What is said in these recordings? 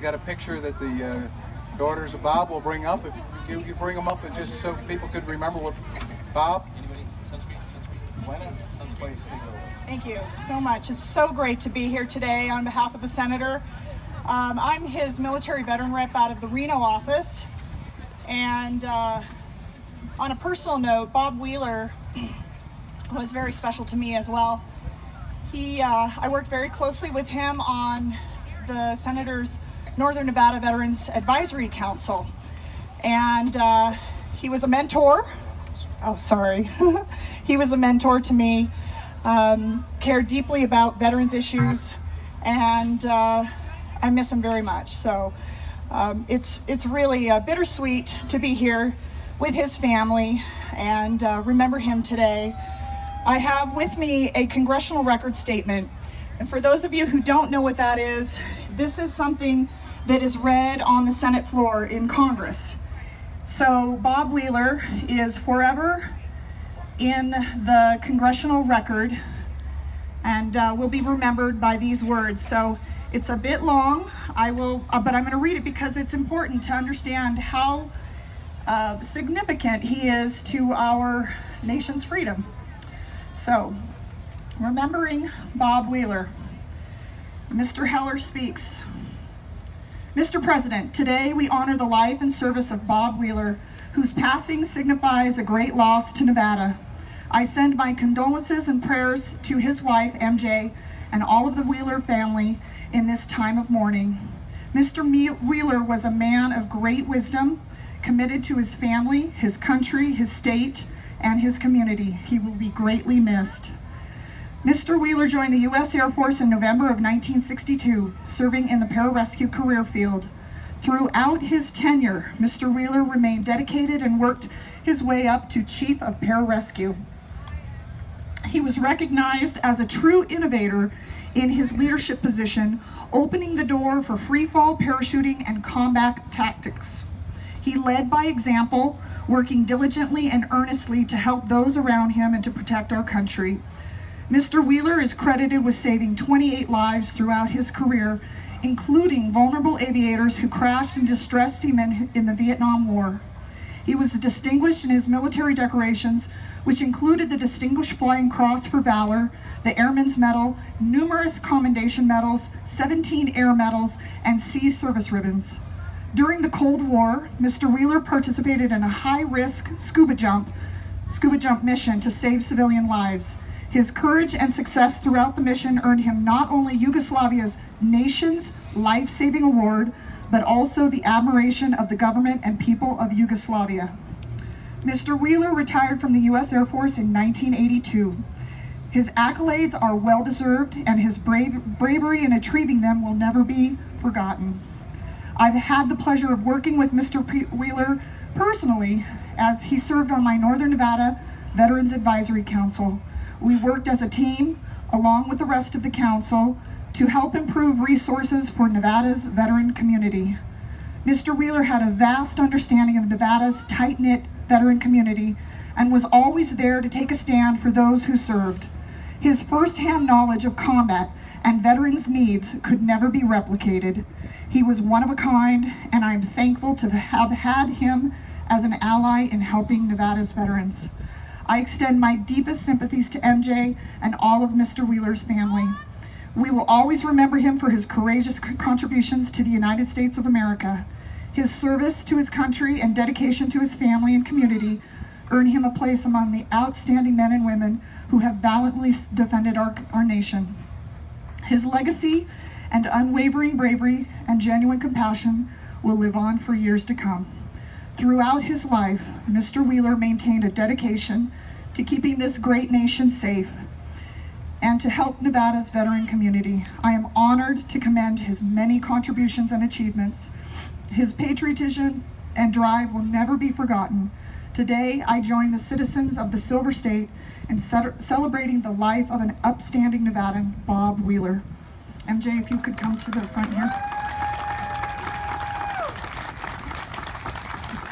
got a picture that the daughters of Bob will bring up. If you could bring them up, and just so people could remember what Bob. Why not? Thank you so much. It's so great to be here today on behalf of the Senator. I'm his military veteran rep out of the Reno office. And on a personal note, Bob Wheeler was very special to me as well. I worked very closely with him on the Senator's Northern Nevada Veterans Advisory Council. And he was a mentor. Oh, sorry. He was a mentor to me, cared deeply about veterans issues, and I miss him very much. So it's really bittersweet to be here with his family and remember him today. I have with me a congressional record statement. And for those of you who don't know what that is, this is something that is read on the Senate floor in Congress. So Bob Wheeler is forever in the congressional record and will be remembered by these words. So it's a bit long, but I'm going to read it because it's important to understand how significant he is to our nation's freedom. So, remembering Bob Wheeler, Mr. Heller speaks. Mr. President, today we honor the life and service of Bob Wheeler, whose passing signifies a great loss to Nevada. I send my condolences and prayers to his wife, MJ, and all of the Wheeler family in this time of mourning. Mr. Wheeler was a man of great wisdom, committed to his family, his country, his state, and his community. He will be greatly missed. Mr. Wheeler joined the U.S. Air Force in November of 1962, serving in the pararescue career field. Throughout his tenure, Mr. Wheeler remained dedicated and worked his way up to Chief of Pararescue. He was recognized as a true innovator in his leadership position, opening the door for free-fall parachuting and combat tactics. He led by example, working diligently and earnestly to help those around him and to protect our country. Mr. Wheeler is credited with saving 28 lives throughout his career, including vulnerable aviators who crashed and distressed seamen in the Vietnam War. He was distinguished in his military decorations, which included the Distinguished Flying Cross for Valor, the Airman's Medal, numerous commendation medals, 17 air medals, and sea service ribbons. During the Cold War, Mr. Wheeler participated in a high-risk scuba jump mission to save civilian lives. His courage and success throughout the mission earned him not only Yugoslavia's nation's life-saving award, but also the admiration of the government and people of Yugoslavia. Mr. Wheeler retired from the U.S. Air Force in 1982. His accolades are well-deserved, and his bravery in achieving them will never be forgotten. I've had the pleasure of working with Mr. Wheeler personally as he served on my Northern Nevada Veterans Advisory Council. We worked as a team, along with the rest of the council, to help improve resources for Nevada's veteran community. Mr. Wheeler had a vast understanding of Nevada's tight-knit veteran community and was always there to take a stand for those who served. His first-hand knowledge of combat and veterans' needs could never be replicated. He was one of a kind, and I'm thankful to have had him as an ally in helping Nevada's veterans. I extend my deepest sympathies to MJ and all of Mr. Wheeler's family. We will always remember him for his courageous contributions to the United States of America. His service to his country and dedication to his family and community earned him a place among the outstanding men and women who have valiantly defended our nation. His legacy and unwavering bravery and genuine compassion will live on for years to come. Throughout his life, Mr. Wheeler maintained a dedication to keeping this great nation safe and to help Nevada's veteran community. I am honored to commend his many contributions and achievements. His patriotism and drive will never be forgotten. Today, I join the citizens of the Silver State in celebrating the life of an upstanding Nevadan, Bob Wheeler. MJ, if you could come to the front here.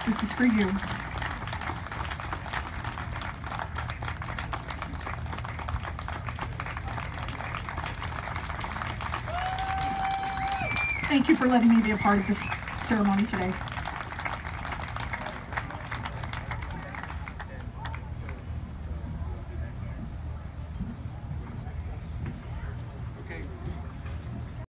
This is for you. Thank you for letting me be a part of this ceremony today.